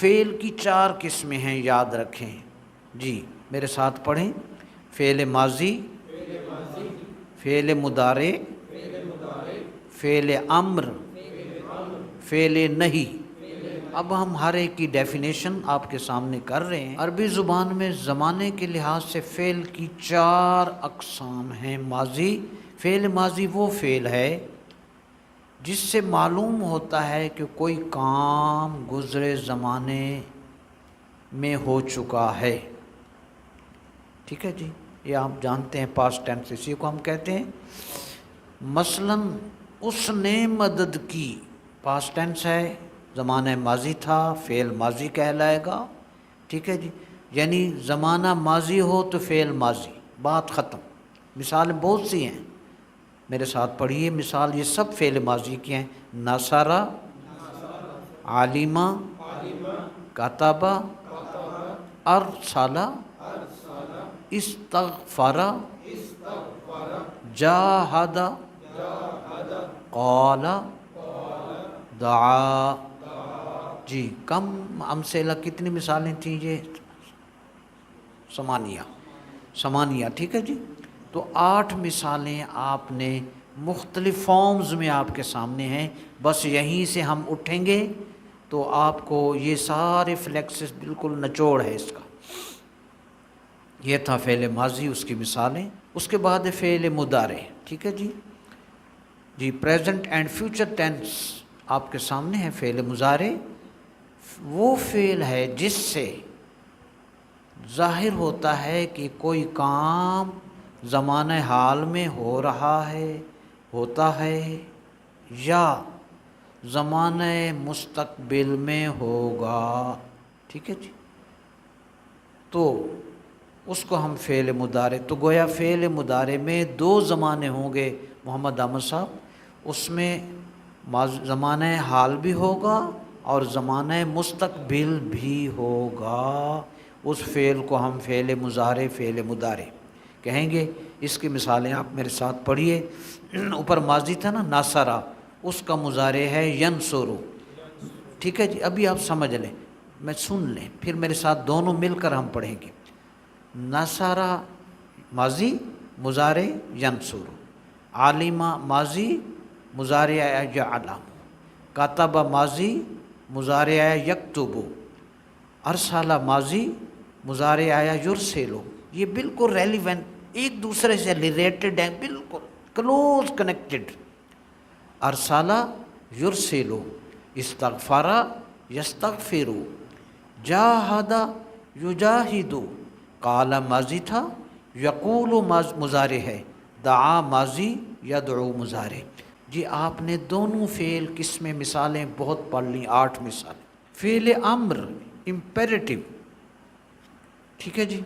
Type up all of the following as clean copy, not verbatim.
فعل کی 4 قسمیں ہیں، یاد رکھیں جی، میرے ساتھ پڑھیں۔ فعل ماضی، فعل مضارع، فعل امر، فعل نہی۔ اب ہم ہر ایک کی ڈیفینیشن آپ کے سامنے کر رہے ہیں۔ عربی زبان میں زمانے کے لحاظ سے فعل کی 4 اقسام ہیں۔ ماضی، فعل ماضی وہ فعل ہے جس سے معلوم ہوتا ہے کہ کوئی کام گزرے زمانے میں ہو چکا ہے، ٹھیک ہے جی، یہ آپ جانتے ہیں پاسٹ ٹینس، اسی کو ہم کہتے ہیں۔ مثلا اس نے مدد کی، پاسٹ ٹینس ہے، زمانہ ماضی تھا، فعل ماضی کہلائے گا، ٹھیک ہے جی، یعنی زمانہ ماضی ہو تو فعل ماضی، بات ختم۔ مثالیں بہت سی ہیں، میرے ساتھ پڑھیے مثال، یہ سب فعل ماضی کی ہیں۔ نصرہ، عالمہ، کتبہ، ارسلہ، استغفر، جاہد، قال، دعا۔ جی کم امثلہ، کتنی مثالیں تھیں یہ؟ ثمانیہ، ٹھیک ہے جی۔ تو 8 مثالیں آپ نے مختلف فارمز میں آپ کے سامنے ہیں، بس یہیں سے ہم اٹھیں گے تو آپ کو یہ سارے فلیکسز بالکل نچوڑ ہے اس کا۔ یہ تھا فعل ماضی، اس کی مثالیں۔ اس کے بعد فعل مضارع، ٹھیک ہے جی، جی پریزنٹ اینڈ فیوچر ٹینس آپ کے سامنے ہے۔ فعل مضارع وہ فعل ہے جس سے ظاہر ہوتا ہے کہ کوئی کام زمانہ حال میں ہو رہا ہے، ہوتا ہے، یا زمانہ مستقبل میں ہوگا، ٹھیک ہے جی، تو اس کو ہم فعل مضارع، تو گویا فعل مضارع میں 2 زمانے ہوں گے محمد احمد صاحب، اس میں زمانہ حال بھی ہوگا اور زمانہ مستقبل بھی ہوگا۔ اس فعل کو ہم فعل مضارع کہیں گے۔ اس کی مثالیں آپ میرے ساتھ پڑھیے۔ اوپر ماضی تھا نا، ناصرہ، اس کا مضارع ہے ینصرو، ٹھیک ہے جی، ابھی آپ سمجھ لیں، میں سن لیں، پھر میرے ساتھ دونوں مل کر ہم پڑھیں گے۔ نصرہ ماضی، مضارع ینصرو، عالمہ ماضی، مضارع یعلم، کتب ماضی، مضارع یکتب، ارسل ماضی، مضارع یرسل۔ یہ بالکل ریلیونٹ، ایک دوسرے سے ریلیٹڈ ہیں، بالکل کلوز کنیکٹڈ۔ ارسل یرسل، استغفر یستغفر، جاہد یجاہد، قال ماضی تھا، یقول مضارع ہے، دعا ماضی، یدعو مضارع۔ جی آپ نے دونوں فعل قسمیں مثالیں بہت پڑھ لیں، 8 مثالیں۔ فعل امر امپیریٹو، ٹھیک ہے جی،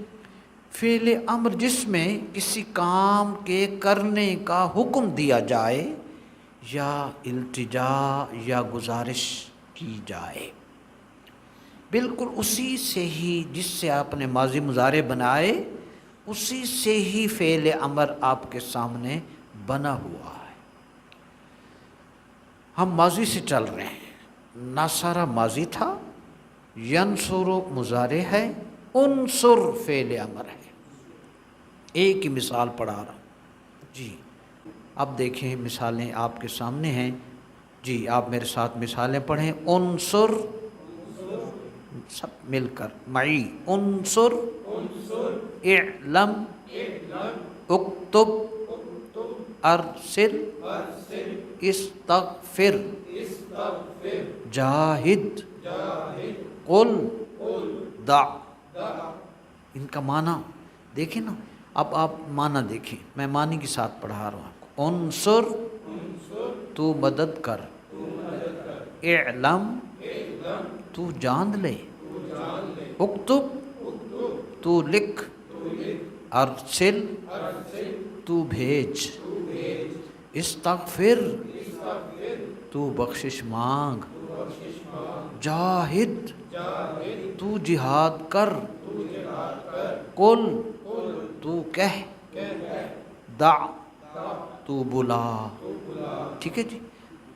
فعل امر جس میں کسی کام کے کرنے کا حکم دیا جائے یا التجا یا گزارش کی جائے، بالکل اسی سے ہی جس سے آپ نے ماضی مضارع بنائے، اسی سے ہی فعل امر آپ کے سامنے بنا ہوا ہے۔ ہم ماضی سے چل رہے ہیں، نصرہ ماضی تھا، ینصر مضارع ہے، انصر فعل امر ہے۔ ایک ہی مثال پڑھا رہا ہوں جی، اب دیکھیں مثالیں آپ کے سامنے ہیں جی، آپ میرے ساتھ مثالیں پڑھیں۔ انصر، سب مل کر معی، انصر، اعلم، اکتب، ارسل، استغفر، جاہد، قل، دع۔ ان کا معنی دیکھیں نا، اب آپ معنی دیکھیں، میں معنی کے ساتھ پڑھا رہا ہوں آپ کو۔ انصر، تو مدد کر، اعلم، تو جان لے، اکتب، تو لکھ، ارسل، تو بھیج، استغفر، تو بخشش مانگ، جاہد، تو جہاد کر، قل، تو کہہ، دع، تو بلا، ٹھیک ہے جی،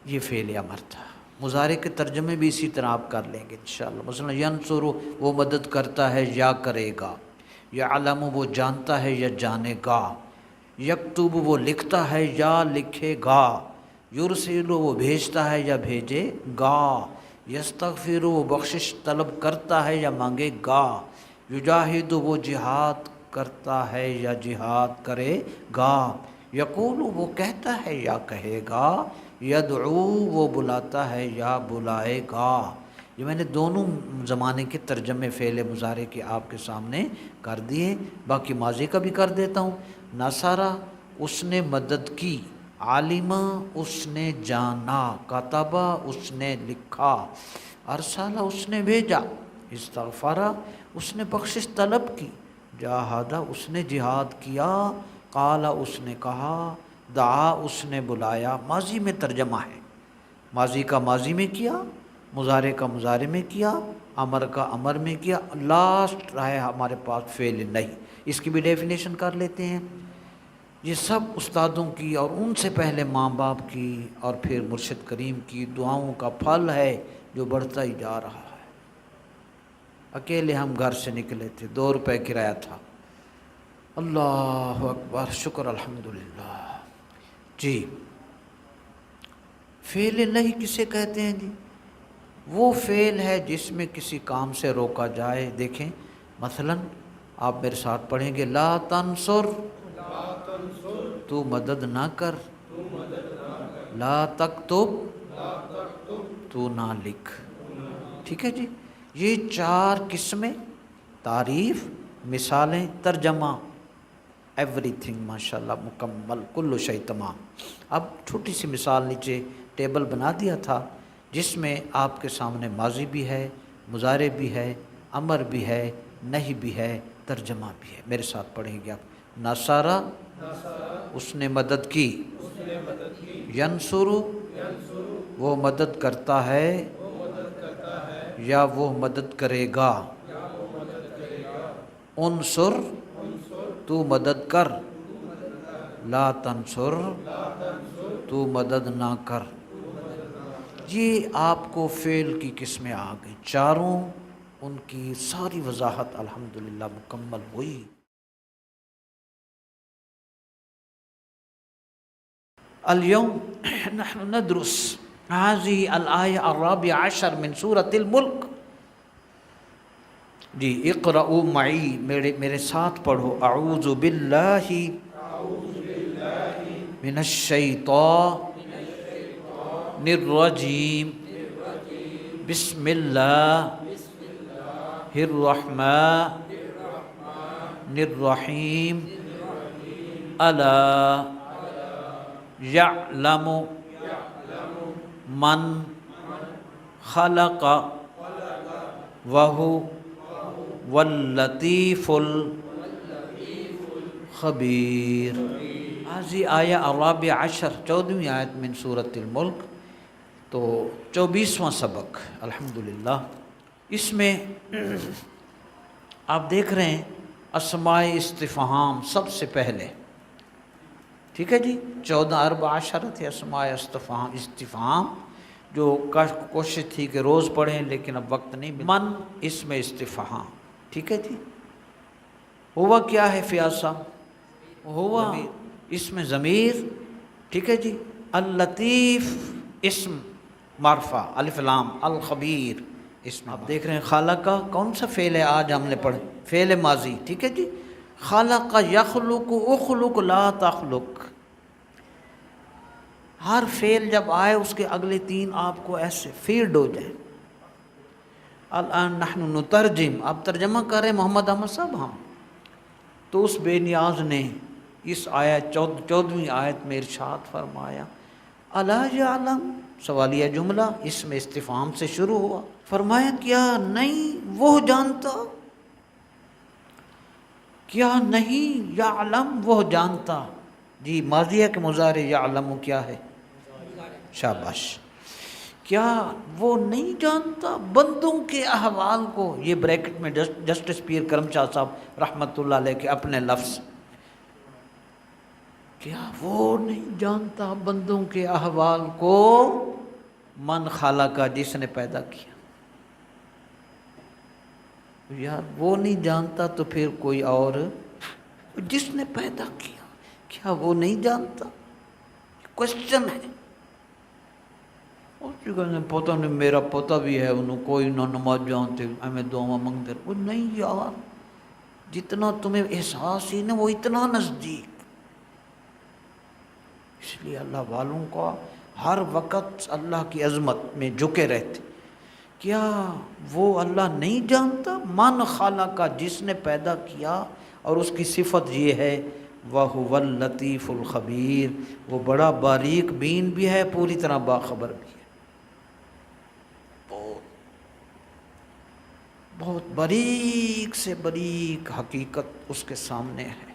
یہ فعل امر تھا۔ مضارع کے ترجمے بھی اسی طرح آپ کر لیں گے انشاءاللہ. مثلا ینصر وہ مدد کرتا ہے یا کرے گا، یعلم وہ جانتا ہے یا جانے گا، یکتب وہ لکھتا ہے یا لکھے گا، یرسل وہ بھیجتا ہے یا بھیجے گا، یستغفر وہ بخشش طلب کرتا ہے یا مانگے گا، یجاہد وہ جہاد کرتا ہے یا جہاد کرے گا، یقول وہ کہتا ہے یا کہے گا، یدعو وہ بلاتا ہے یا بلائے گا. یہ میں نے دونوں زمانے کے ترجمے فعل مضارع کے آپ کے سامنے کر دیے. باقی ماضی کا بھی کر دیتا ہوں. نصرہ اس نے مدد کی، عالمہ اس نے جانا، کتبہ اس نے لکھا، ارسلہ اس نے بھیجا، استغفرہ اس نے بخشش طلب کی، جاہدہ اس نے جہاد کیا، قال اس نے کہا، دعا اس نے بلایا. ماضی میں ترجمہ ہے، ماضی کا ماضی میں کیا، مضارع کا مضارع میں کیا، امر کا امر میں کیا. لاسٹ ہے ہمارے پاس فعل نہیں. اس کی بھی ڈیفینیشن کر لیتے ہیں. یہ سب استادوں کی اور ان سے پہلے ماں باپ کی اور پھر مرشد کریم کی دعاؤں کا پھل ہے جو بڑھتا ہی جا رہا ہے. اکیلے ہم گھر سے نکلے تھے، 2 روپے کرایہ تھا. اللہ اکبر، شکر الحمدللہ. جی فعل نہیں کسے کہتے ہیں جی؟ وہ فعل ہے جس میں کسی کام سے روکا جائے. دیکھیں مثلا آپ میرے ساتھ پڑھیں گے، لا تنصر تو مدد نہ کر، لا تکتب تو نہ لکھ. ٹھیک ہے جی. یہ 4 قسمیں، تعریف، مثالیں، ترجمہ، ایوری تھنگ ماشاءاللہ مکمل، کل شیء تمام. اب چھوٹی سی مثال نیچے ٹیبل بنا دیا تھا جس میں آپ کے سامنے ماضی بھی ہے، مضارع بھی ہے، امر بھی ہے، نہی بھی ہے، ترجمہ بھی ہے. میرے ساتھ پڑھیں گے آپ. نصرہ اس نے مدد کی، ینصر وہ مدد کرتا ہے یا وہ مدد کرے گا، انصر تو مدد کر، لا تنصر تو مدد نہ کر. یہ آپ کو فعل کی قسمیں آ گئی 4، ان کی ساری وضاحت الحمدللہ مکمل ہوئی. اليوم نحن ندرس هذه الآية 14 من سورة الملک. جی اقرأوا معی، میرے ساتھ پڑھو. اعوذ باللہ من الشیطان الرجیم، بسم اللہ الرحمن الرحیم. الا یعلم من خلق وہو واللطیف الخبیر. هذه آیہ 14، 14ویں آیت من سورۃ الملک. تو 24واں سبق الحمدللہ. اس میں آپ دیکھ رہے ہیں اسماء استفہام سب سے پہلے. ٹھیک ہے جی. 14 تھے اسماء استفہام جو کوشش تھی کہ روز پڑھیں لیکن اب وقت نہیں ملا. من اسم استفہام. ٹھیک ہے جی. ہوا کیا ہے فیاض؟ ہوا اسم ضمیر. ٹھیک ہے جی. اللطیف اسم معرفہ الف لام، الخبیر اسم. آپ دیکھ رہے ہیں خالق کا کون سا فعل ہے آج ہم نے پڑھے؟ فعل ماضی. ٹھیک ہے جی. خالق یخلق اخلق لا تخلق. ہر فعل جب آئے اس کے اگلے 3 آپ کو ایسے فیڈ ہو جائیں. الان نحن نترجم، اب ترجمہ کر رہے محمد احمد صاحب ہم. تو اس بے نیاز نے اس آیت 14ویں آیت میں ارشاد فرمایا الا یعلم، سوالیہ جملہ اس میں استفہام سے شروع ہوا. فرمایا کیا نہیں وہ جانتا، کیا نہیں یعلم وہ جانتا. جی ماضی ہے کہ مضارع؟ یعلم کیا ہے؟ شاباش. کیا وہ نہیں جانتا بندوں کے احوال کو؟ یہ بریکٹ میں جسٹس پیر کرم شاہ صاحب رحمۃ اللہ علیہ کے اپنے لفظ. کیا وہ نہیں جانتا بندوں کے احوال کو؟ من خالقہ جس نے پیدا کیا. یار وہ نہیں جانتا تو پھر کوئی اور جس نے پیدا کیا کیا وہ نہیں جانتا؟ کوشچن ہے. پتہ نہیں میرا پتہ بھی ہے انہوں کوئی نہ نماز جانتے ہمیں دعا منگتے. وہ نہیں یار، جتنا تمہیں احساس ہی نا وہ اتنا نزدیک. اس لیے اللہ والوں کا ہر وقت اللہ کی عظمت میں جھکے رہتے. کیا وہ اللہ نہیں جانتا؟ من خالقہ جس نے پیدا کیا، اور اس کی صفت یہ ہے وَهُوَ اللطیف الخبیر، وہ بڑا باریک بین بھی ہے، پوری طرح باخبر بھی ہے. بہت باریک سے باریک حقیقت اس کے سامنے ہے.